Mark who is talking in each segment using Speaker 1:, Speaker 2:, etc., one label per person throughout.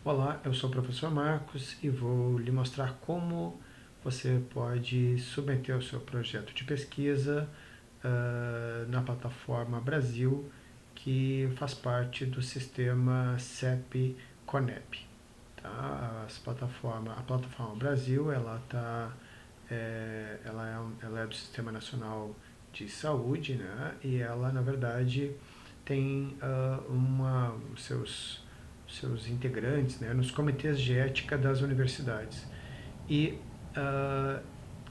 Speaker 1: Olá, eu sou o professor Marcos e vou lhe mostrar como você pode submeter o seu projeto de pesquisa na plataforma Brasil, que faz parte do sistema CEP-CONEP. Tá? A plataforma Brasil ela é do Sistema Nacional de Saúde, né? E ela, na verdade, tem seus integrantes, né, nos comitês de ética das universidades e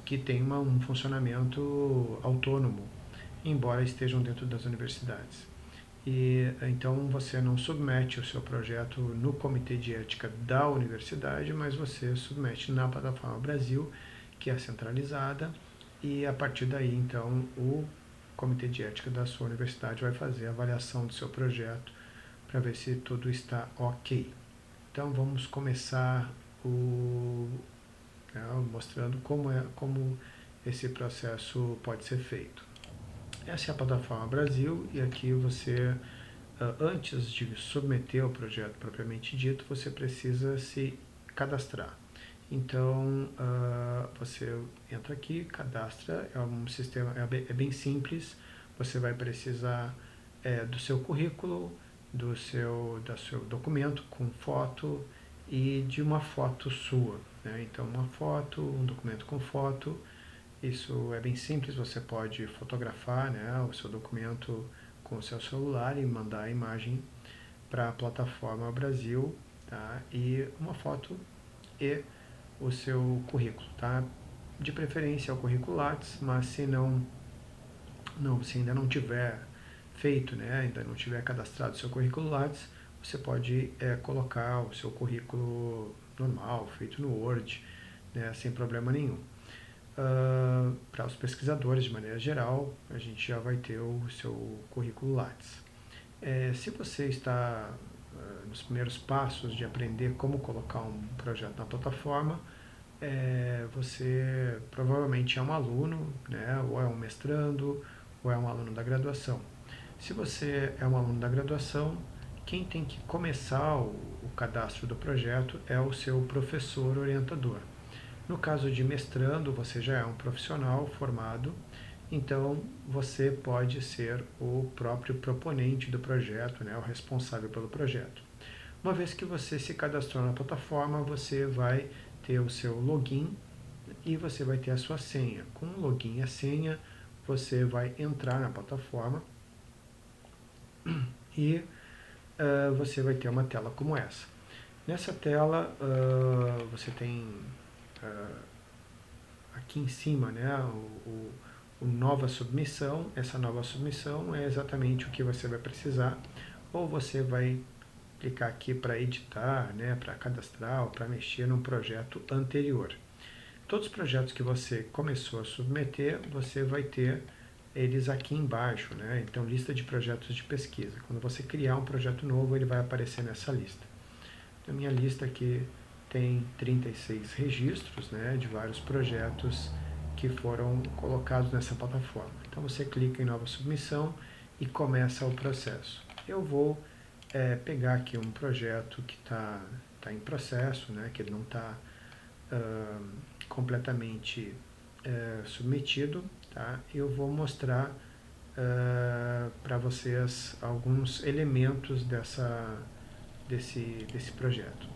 Speaker 1: que tem um funcionamento autônomo, embora estejam dentro das universidades. E então você não submete o seu projeto no comitê de ética da universidade, mas você submete na plataforma Brasil, que é centralizada, e a partir daí então o comitê de ética da sua universidade vai fazer a avaliação do seu projeto para ver se tudo está ok. Então vamos começar mostrando como esse processo pode ser feito. Essa é a plataforma Brasil e aqui você, antes de submeter o projeto propriamente dito, você precisa se cadastrar. Então você entra aqui, cadastra, é um sistema, é bem simples, você vai precisar do seu currículo, do seu documento com foto e de uma foto sua, né? Então uma foto, um documento com foto, isso é bem simples, você pode fotografar, né, o seu documento com o seu celular e mandar a imagem para a plataforma Brasil, tá? E uma foto e o seu currículo, tá? De preferência o currículo Lattes, mas se ainda não tiver feito, né, ainda não tiver cadastrado o seu currículo Lattes, você pode colocar o seu currículo normal, feito no Word, né, sem problema nenhum. Para os pesquisadores, de maneira geral, a gente já vai ter o seu currículo Lattes. Se você está nos primeiros passos de aprender como colocar um projeto na plataforma, você provavelmente é um aluno, né, ou é um mestrando, ou é um aluno da graduação. Se você é um aluno da graduação, quem tem que começar o cadastro do projeto é o seu professor orientador. No caso de mestrando, você já é um profissional formado, então você pode ser o próprio proponente do projeto, né, o responsável pelo projeto. Uma vez que você se cadastrou na plataforma, você vai ter o seu login e você vai ter a sua senha. Com o login e a senha, você vai entrar na plataforma e você vai ter uma tela como essa. Nessa tela, você tem aqui em cima, né, o nova submissão. Essa nova submissão é exatamente o que você vai precisar. Ou você vai clicar aqui para editar, né, para cadastrar ou para mexer num projeto anterior. Todos os projetos que você começou a submeter, você vai ter eles aqui embaixo, né? Então, lista de projetos de pesquisa. Quando você criar um projeto novo, ele vai aparecer nessa lista. A minha lista aqui tem 36 registros, né, de vários projetos que foram colocados nessa plataforma. Então você clica em nova submissão e começa o processo. Eu vou pegar aqui um projeto que está em processo, né, que ele não está completamente submetido, tá? Eu vou mostrar para vocês alguns elementos desse projeto.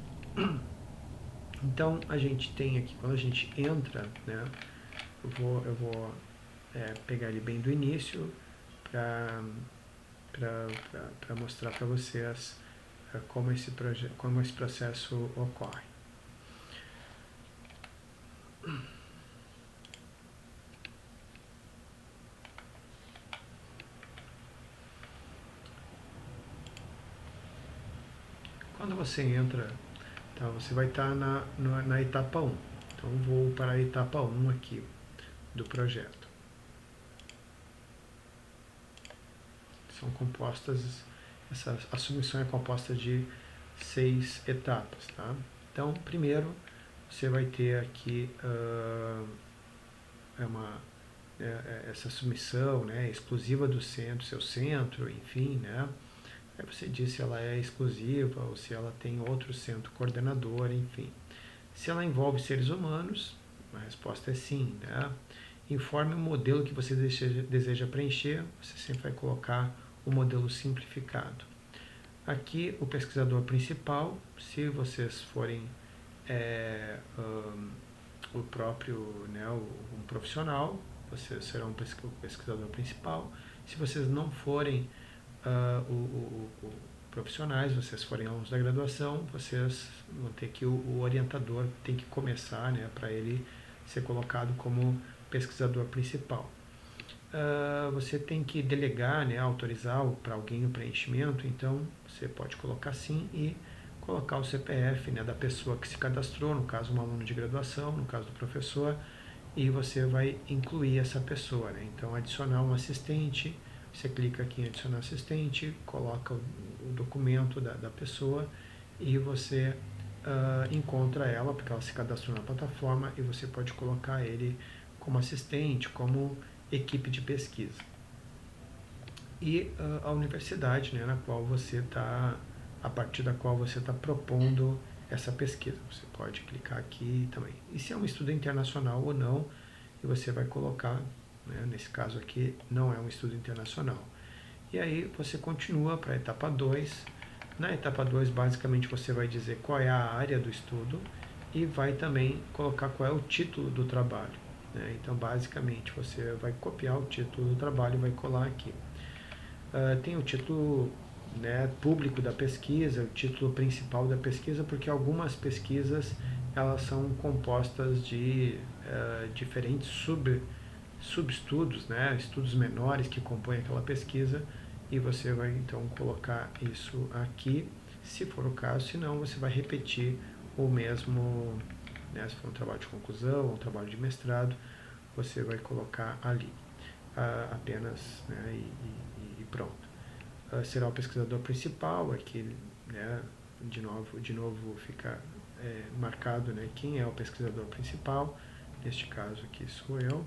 Speaker 1: Então a gente tem aqui, quando a gente entra, né, eu vou pegar ele bem do início para mostrar para vocês como esse processo ocorre. Quando você entra, tá, você vai estar na etapa 1. Então vou para a etapa 1 aqui do projeto. São compostas, a submissão é composta de 6 etapas, tá? Então, primeiro, você vai ter aqui essa submissão, né, exclusiva do centro, seu centro, enfim, né? Aí você diz se ela é exclusiva ou se ela tem outro centro coordenador, enfim. Se ela envolve seres humanos, a resposta é sim, né? Informe o modelo que você deseja preencher, você sempre vai colocar o modelo simplificado. Aqui o pesquisador principal, se vocês forem o próprio, né, um profissional, vocês serão o pesquisador principal. Se vocês não forem o profissionais, vocês forem alunos da graduação, vocês vão ter que, o orientador tem que começar, né, para ele ser colocado como pesquisador principal. Você tem que delegar, né, autorizar para alguém o preenchimento, então você pode colocar sim e colocar o CPF, né, da pessoa que se cadastrou, no caso um aluno de graduação, no caso do professor, e você vai incluir essa pessoa, né? Então adicionar um assistente, você clica aqui em adicionar assistente, coloca o documento da pessoa e você encontra ela, porque ela se cadastrou na plataforma, e você pode colocar ele como assistente, como equipe de pesquisa. E a universidade, né, na qual você está, a partir da qual você está propondo essa pesquisa. Você pode clicar aqui também. E se é um estudo internacional ou não, e você vai colocar, né, nesse caso aqui, não é um estudo internacional. E aí você continua para a etapa 2. Na etapa 2, basicamente, você vai dizer qual é a área do estudo e vai também colocar qual é o título do trabalho, né? Então, basicamente, você vai copiar o título do trabalho e vai colar aqui. Tem o título, né, público da pesquisa, o título principal da pesquisa, porque algumas pesquisas elas são compostas de diferentes subestudos, né, estudos menores que compõem aquela pesquisa, e você vai então colocar isso aqui, se for o caso. Se não, você vai repetir o mesmo, né, se for um trabalho de conclusão ou um trabalho de mestrado, você vai colocar ali apenas, né, e pronto. Será o pesquisador principal, aqui, né, de novo fica marcado, né, quem é o pesquisador principal. Neste caso aqui sou eu.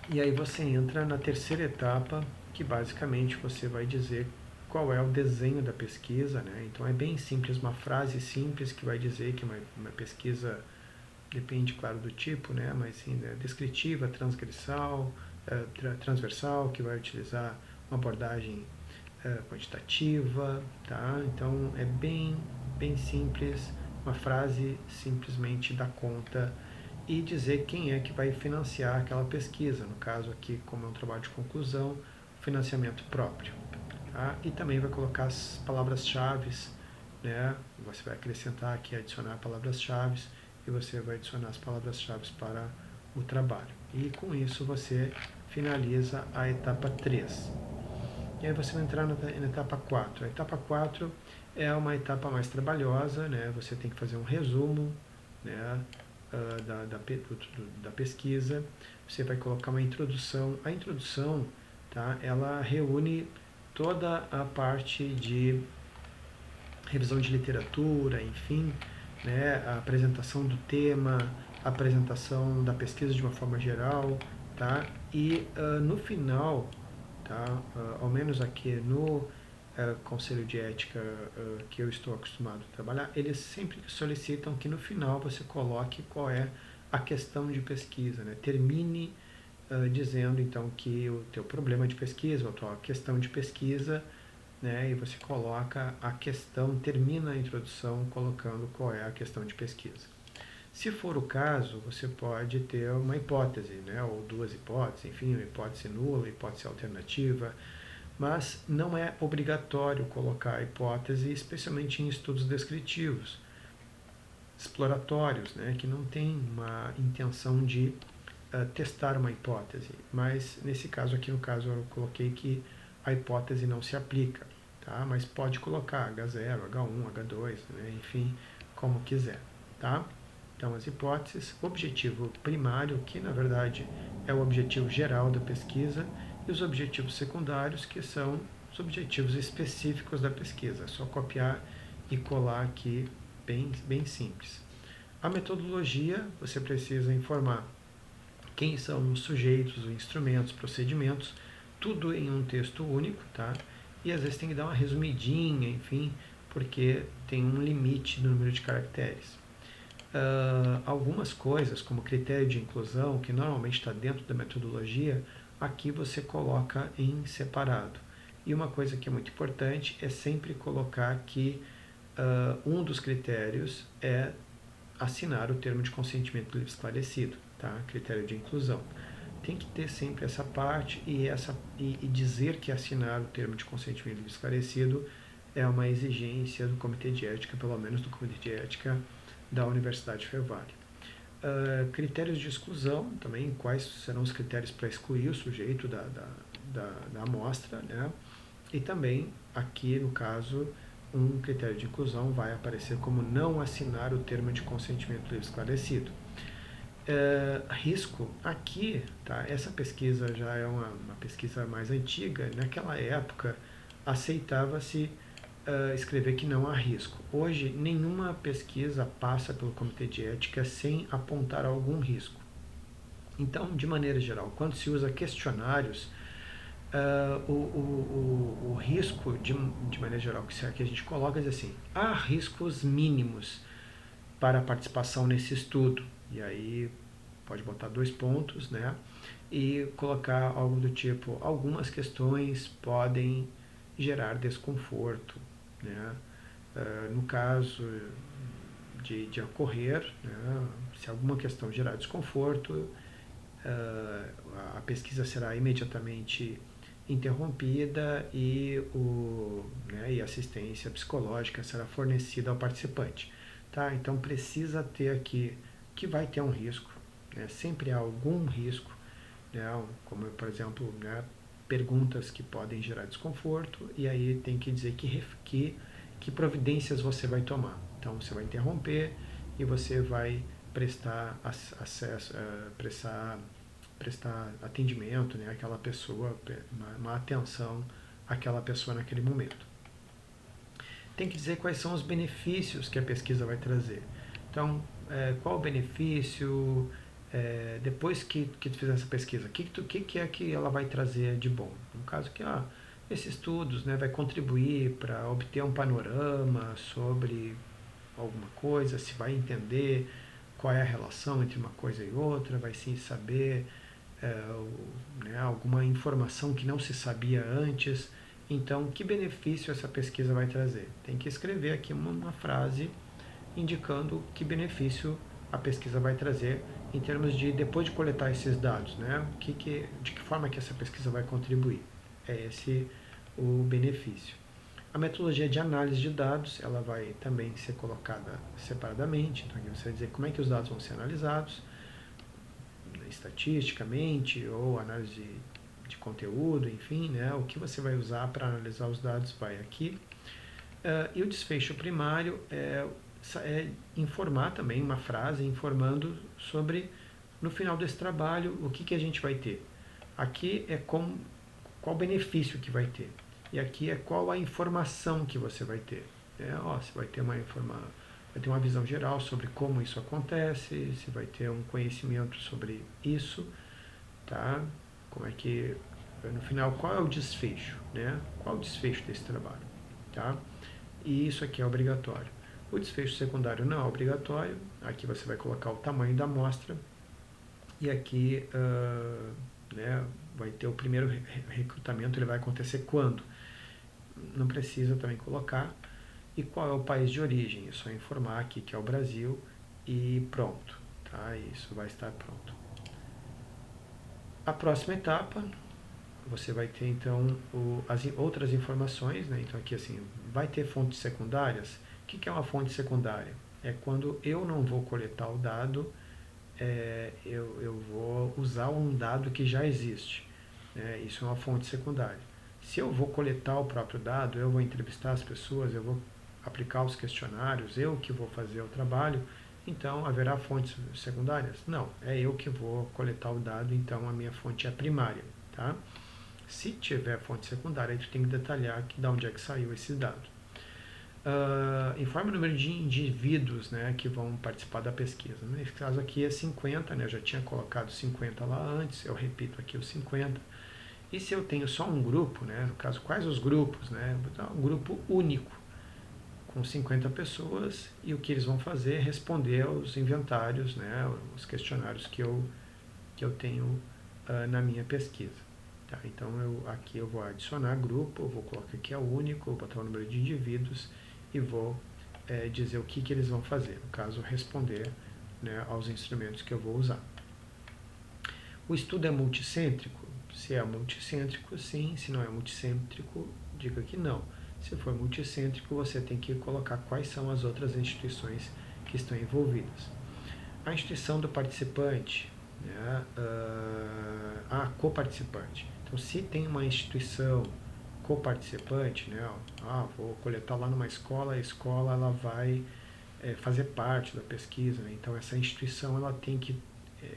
Speaker 1: E aí você entra na terceira etapa, que basicamente você vai dizer qual é o desenho da pesquisa, né? Então é bem simples, uma frase simples que vai dizer que uma pesquisa, depende, claro, do tipo, né? Mas sim, né, descritiva, transversal, que vai utilizar uma abordagem quantitativa, tá? Então é bem simples, uma frase simplesmente dá conta, e dizer quem é que vai financiar aquela pesquisa. No caso aqui, como é um trabalho de conclusão, financiamento próprio. Tá? E também vai colocar as palavras-chave, né? Você vai acrescentar aqui, adicionar palavras-chave, e você vai adicionar as palavras-chave para o trabalho. E com isso você finaliza a etapa 3. E aí você vai entrar na etapa 4. A etapa 4 é uma etapa mais trabalhosa, né? Você tem que fazer um resumo, né, da pesquisa. Você vai colocar uma introdução. A introdução, tá, ela reúne toda a parte de revisão de literatura, enfim, né, a apresentação do tema, a apresentação da pesquisa de uma forma geral, tá? E no final, tá, ao menos aqui no Conselho de Ética que eu estou acostumado a trabalhar, eles sempre solicitam que no final você coloque qual é a questão de pesquisa, né? Termine dizendo então que o teu problema de pesquisa, ou a tua questão de pesquisa, né? E você coloca a questão, termina a introdução colocando qual é a questão de pesquisa. Se for o caso, você pode ter uma hipótese, né? Ou duas hipóteses, enfim, uma hipótese nula, hipótese alternativa, mas não é obrigatório colocar a hipótese, especialmente em estudos descritivos, exploratórios, né, que não tem uma intenção de testar uma hipótese. Mas nesse caso aqui, no caso, eu coloquei que a hipótese não se aplica, tá? Mas pode colocar H0, H1, H2, né, enfim, como quiser, tá? Então, as hipóteses, objetivo primário, que na verdade é o objetivo geral da pesquisa, e os objetivos secundários, que são os objetivos específicos da pesquisa. É só copiar e colar aqui, bem simples. A metodologia, você precisa informar quem são os sujeitos, os instrumentos, procedimentos, tudo em um texto único, tá? E às vezes tem que dar uma resumidinha, enfim, porque tem um limite no número de caracteres. Algumas coisas, como critério de inclusão, que normalmente está dentro da metodologia, aqui você coloca em separado. E uma coisa que é muito importante é sempre colocar que um dos critérios é assinar o termo de consentimento livre esclarecido, tá? Critério de inclusão. Tem que ter sempre essa parte e dizer que assinar o termo de consentimento livre esclarecido é uma exigência do Comitê de Ética, pelo menos do Comitê de Ética da Universidade Fer Vale. Critérios de exclusão, também quais serão os critérios para excluir o sujeito da amostra, né? E também, aqui no caso, um critério de inclusão vai aparecer como não assinar o termo de consentimento livre esclarecido. Risco, aqui, tá, essa pesquisa já é uma pesquisa mais antiga, naquela época aceitava-se escrever que não há risco. Hoje, nenhuma pesquisa passa pelo Comitê de Ética sem apontar algum risco. Então, de maneira geral, quando se usa questionários, o risco, de maneira geral, que a gente coloca é assim, há riscos mínimos para a participação nesse estudo. E aí pode botar 2 pontos, né? E colocar algo do tipo, algumas questões podem gerar desconforto, né? No caso de ocorrer, né? Se alguma questão gerar desconforto, a pesquisa será imediatamente interrompida e a assistência psicológica será fornecida ao participante. Tá? Então precisa ter aqui que vai ter um risco, né? Sempre há algum risco, né? Como por exemplo, né, perguntas que podem gerar desconforto, e aí tem que dizer que providências você vai tomar. Então você vai interromper e você vai prestar acesso, prestar atendimento, né, àquela pessoa, uma atenção àquela pessoa naquele momento. Tem que dizer quais são os benefícios que a pesquisa vai trazer. Então, qual o benefício, depois que tu fizer essa pesquisa, o que é que ela vai trazer de bom? No caso que, esses estudos, né, vai contribuir para obter um panorama sobre alguma coisa, se vai entender qual é a relação entre uma coisa e outra, vai sim saber alguma informação que não se sabia antes. Então, que benefício essa pesquisa vai trazer? Tem que escrever aqui uma frase indicando que benefício a pesquisa vai trazer em termos de, depois de coletar esses dados, né? De que forma que essa pesquisa vai contribuir. É esse o benefício. A metodologia de análise de dados, ela vai também ser colocada separadamente. Então, aqui você vai dizer como é que os dados vão ser analisados, estatisticamente, ou análise de conteúdo, enfim, né? O que você vai usar para analisar os dados vai aqui. E o desfecho primário é informar também, uma frase informando sobre, no final desse trabalho, o que a gente vai ter. Aqui é qual benefício que vai ter. E aqui é qual a informação que você vai ter. Você vai ter uma visão geral sobre como isso acontece, você vai ter um conhecimento sobre isso, tá? Como é que, no final, qual é o desfecho, né? Qual é o desfecho desse trabalho, tá? E isso aqui é obrigatório. O desfecho secundário não é obrigatório, aqui você vai colocar o tamanho da amostra, e aqui vai ter o primeiro recrutamento, ele vai acontecer quando? Não precisa também colocar. E qual é o país de origem? É só informar aqui que é o Brasil e pronto, tá? Isso vai estar pronto. A próxima etapa, você vai ter então as outras informações, né? Então aqui assim, vai ter fontes secundárias. O que é uma fonte secundária? É quando eu não vou coletar o dado, eu vou usar um dado que já existe. Isso é uma fonte secundária. Se eu vou coletar o próprio dado, eu vou entrevistar as pessoas, eu vou aplicar os questionários, eu que vou fazer o trabalho, então haverá fontes secundárias? Não, é eu que vou coletar o dado, então a minha fonte é primária, tá? Se tiver fonte secundária, a gente tem que detalhar de onde é que saiu esse dado. Informe o número de indivíduos, né, que vão participar da pesquisa. Nesse caso aqui é 50, né, eu já tinha colocado 50 lá antes, eu repito aqui os 50. E se eu tenho só um grupo, né, no caso, quais os grupos? Né? Um grupo único, com 50 pessoas, e o que eles vão fazer é responder aos inventários, né, os questionários que eu tenho na minha pesquisa. Tá? Então, aqui eu vou adicionar grupo, eu vou colocar aqui é único, vou botar o número de indivíduos e vou dizer o que eles vão fazer, no caso, responder, né, aos instrumentos que eu vou usar. O estudo é multicêntrico? Se é multicêntrico, sim. Se não é multicêntrico, diga que não. Se for multicêntrico, você tem que colocar quais são as outras instituições que estão envolvidas. A instituição do participante, né, coparticipante. Então, se tem uma instituição coparticipante, né, vou coletar lá numa escola, a escola ela vai fazer parte da pesquisa, né, então essa instituição ela tem que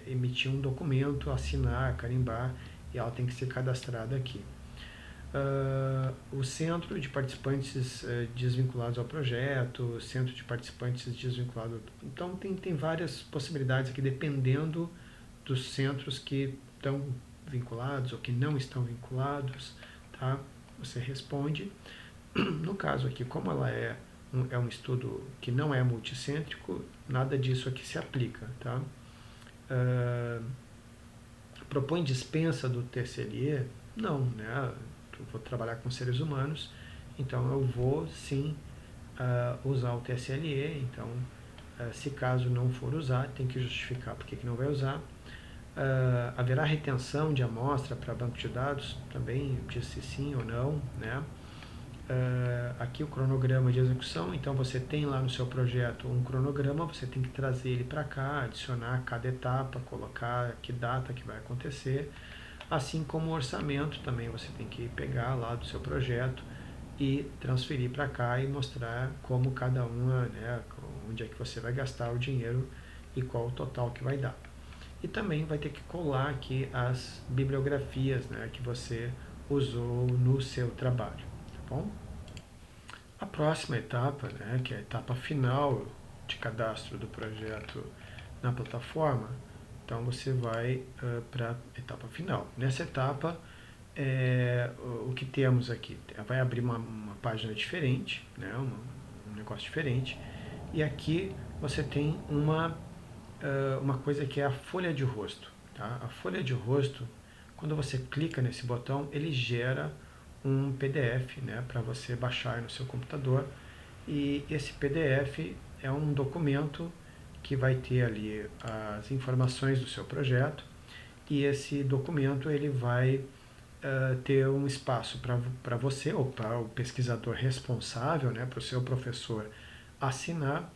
Speaker 1: emitir um documento, assinar, carimbar, e ela tem que ser cadastrada aqui. O centro de participantes desvinculados ao projeto, centro de participantes desvinculado. Então tem várias possibilidades aqui, dependendo dos centros que estão vinculados ou que não estão vinculados, tá? Você responde. No caso aqui, como ela é um estudo que não é multicêntrico, nada disso aqui se aplica, tá? Propõe dispensa do TSLE? Não, né? Eu vou trabalhar com seres humanos, então eu vou sim usar o TSLE. Então, se caso não for usar, tem que justificar porque que não vai usar. Haverá retenção de amostra para banco de dados? Também disse sim ou não, né? Aqui o cronograma de execução, então você tem lá no seu projeto um cronograma, você tem que trazer ele para cá, adicionar cada etapa, colocar que data que vai acontecer, assim como o orçamento também você tem que pegar lá do seu projeto e transferir para cá e mostrar como cada uma, né, onde é que você vai gastar o dinheiro e qual o total que vai dar. E também vai ter que colar aqui as bibliografias, né, que você usou no seu trabalho, tá bom? A próxima etapa, né, que é a etapa final de cadastro do projeto na plataforma, então você vai para a etapa final. Nessa etapa, o que temos aqui? Vai abrir uma página diferente, né, um negócio diferente, e aqui você tem uma coisa que é a folha de rosto. Tá? A folha de rosto, quando você clica nesse botão, ele gera um PDF, né, para você baixar no seu computador, e esse PDF é um documento que vai ter ali as informações do seu projeto, e esse documento ele vai ter um espaço para você ou para o pesquisador responsável, né, para o seu professor assinar,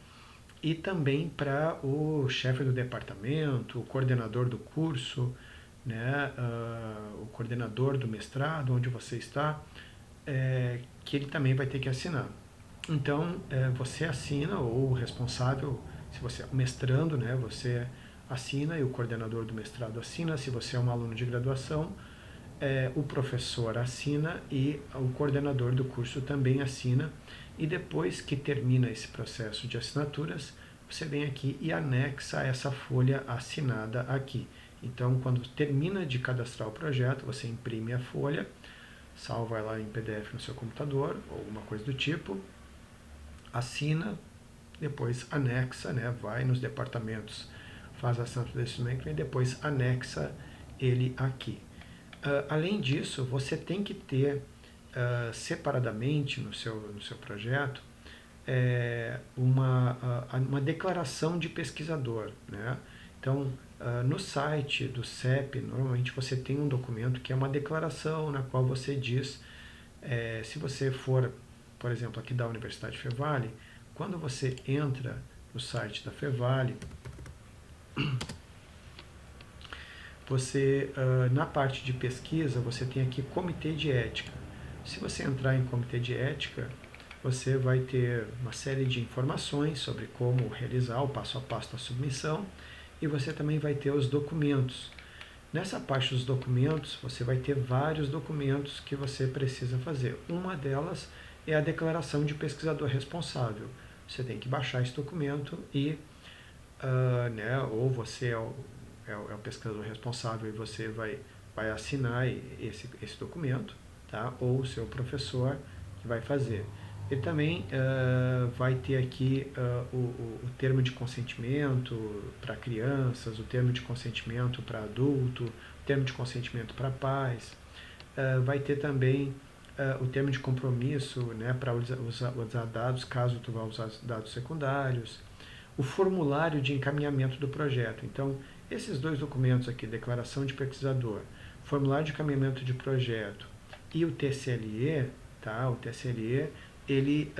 Speaker 1: e também para o chefe do departamento, o coordenador do curso, né, o coordenador do mestrado, onde você está, que ele também vai ter que assinar. Então, você assina, ou o responsável, se você é mestrando, né, você assina e o coordenador do mestrado assina. Se você é um aluno de graduação, o professor assina e o coordenador do curso também assina. E depois que termina esse processo de assinaturas, você vem aqui e anexa essa folha assinada aqui. Então, quando termina de cadastrar o projeto, você imprime a folha, salva ela em PDF no seu computador, ou alguma coisa do tipo, assina, depois anexa, né, vai nos departamentos, faz a assinatura desse documento e depois anexa ele aqui. Além disso, você tem que ter separadamente no seu projeto uma declaração de pesquisador, né? Então, no site do CEP, normalmente você tem um documento que é uma declaração na qual você diz, se você for, por exemplo, aqui da Universidade Fevale, quando você entra no site da Fevale, você, na parte de pesquisa, você tem aqui comitê de ética. Se você entrar em comitê de ética, você vai ter uma série de informações sobre como realizar o passo a passo da submissão, e você também vai ter os documentos. Nessa parte dos documentos, você vai ter vários documentos que você precisa fazer. Uma delas é a declaração de pesquisador responsável. Você tem que baixar esse documento e, né, ou você é o pesquisador responsável e você vai vai assinar esse documento, tá? Ou o seu professor que vai fazer. Ele também vai ter aqui o termo de consentimento para crianças, o termo de consentimento para adulto, o termo de consentimento para pais. Vai ter também o termo de compromisso, né, para usar dados, caso tu vá usar dados secundários. O formulário de encaminhamento do projeto. Então, esses dois documentos aqui, declaração de pesquisador, formulário de encaminhamento de projeto e o TCLE, tá? O TCLE, ele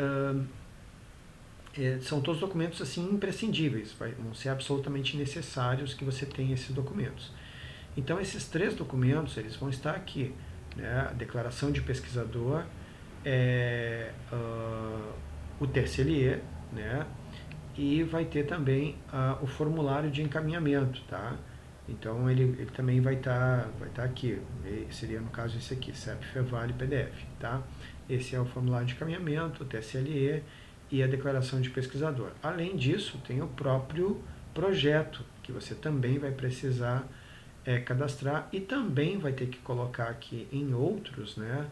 Speaker 1: são todos documentos assim imprescindíveis, vão ser absolutamente necessários que você tenha esses documentos. Então, esses 3 documentos, eles vão estar aqui, né? A declaração de pesquisador, o TCLE, né? E vai ter também o formulário de encaminhamento, tá? Então ele também vai estar aqui, seria no caso esse aqui, CEP, FEVAL e PDF, tá? Esse é o formulário de encaminhamento, o TSLE e a declaração de pesquisador. Além disso, tem o próprio projeto, que você também vai precisar cadastrar e também vai ter que colocar aqui em outros, né,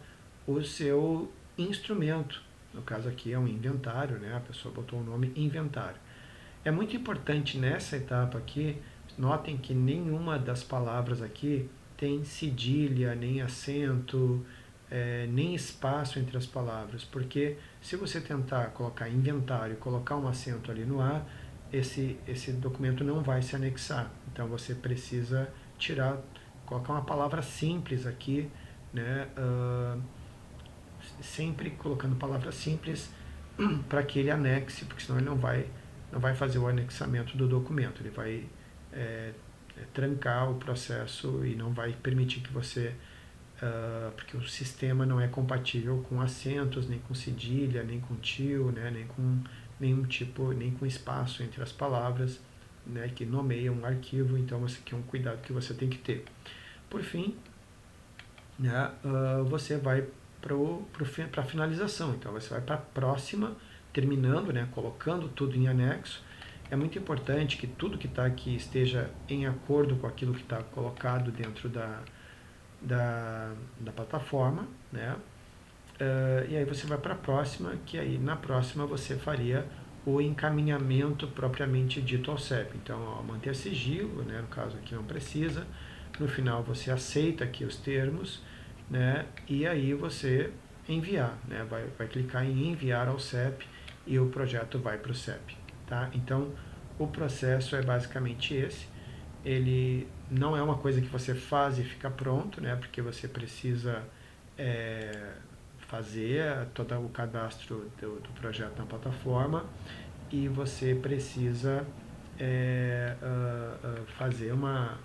Speaker 1: o seu instrumento. No caso aqui é um inventário, né, a pessoa botou o nome inventário. É muito importante nessa etapa aqui, notem que nenhuma das palavras aqui tem cedilha, nem acento, nem espaço entre as palavras, porque se você tentar colocar inventário e colocar um acento ali no A, esse documento não vai se anexar. Então você precisa colocar uma palavra simples aqui, né, sempre colocando palavras simples para que ele anexe, porque senão ele não vai fazer o anexamento do documento, ele vai trancar o processo e não vai permitir que você, porque o sistema não é compatível com acentos, nem com cedilha, nem com tio, né, nem com nenhum tipo, nem com espaço entre as palavras, né, que nomeiam um arquivo. Então esse aqui é um cuidado que você tem que ter. Por fim, né, você vai para a finalização. Então você vai para a próxima, terminando, né, colocando tudo em anexo. É muito importante que tudo que está aqui esteja em acordo com aquilo que está colocado dentro da plataforma, né? E aí você vai para a próxima, que aí na próxima você faria o encaminhamento propriamente dito ao CEP. Então, manter sigilo, né, no caso aqui não precisa. No final você aceita aqui os termos, né, e aí você enviar, né, vai clicar em enviar ao CEP e o projeto vai para o CEP. Tá? Então, o processo é basicamente esse. Ele não é uma coisa que você faz e fica pronto, né, porque você precisa fazer todo o cadastro do projeto na plataforma e você precisa fazer uma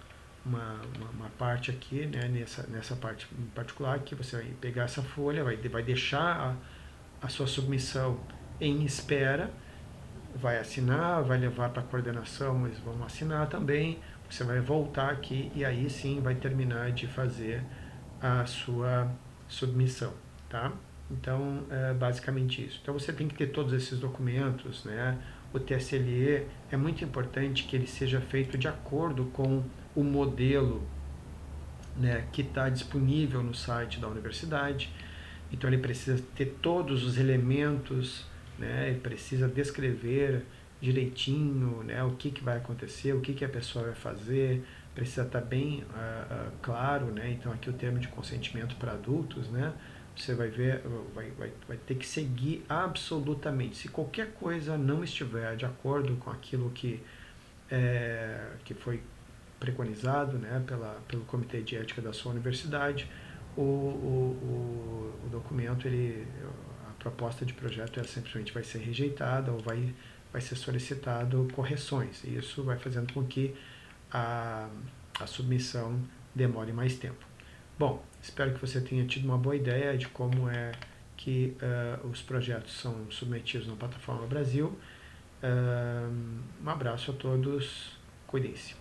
Speaker 1: parte aqui, né, nessa parte em particular, que você vai pegar essa folha, vai deixar a sua submissão em espera, vai assinar, vai levar para a coordenação, eles vão assinar também, você vai voltar aqui e aí sim vai terminar de fazer a sua submissão, tá? Então, é basicamente isso. Então, você tem que ter todos esses documentos, né? O TSLE é muito importante que ele seja feito de acordo com o modelo, né, que está disponível no site da universidade. Então, ele precisa ter todos os elementos, né? Ele precisa descrever direitinho, né, o que vai acontecer, o que a pessoa vai fazer, precisa estar bem claro, né? Então aqui o termo de consentimento para adultos, né? Você vai ver, vai ter que seguir absolutamente. Se qualquer coisa não estiver de acordo com aquilo que foi preconizado, né, pelo Comitê de Ética da sua universidade, o documento, a proposta de projeto simplesmente vai ser rejeitada ou vai ser solicitado correções. E isso vai fazendo com que a submissão demore mais tempo. Bom, espero que você tenha tido uma boa ideia de como é que os projetos são submetidos na Plataforma Brasil. Um abraço a todos, cuidem-se.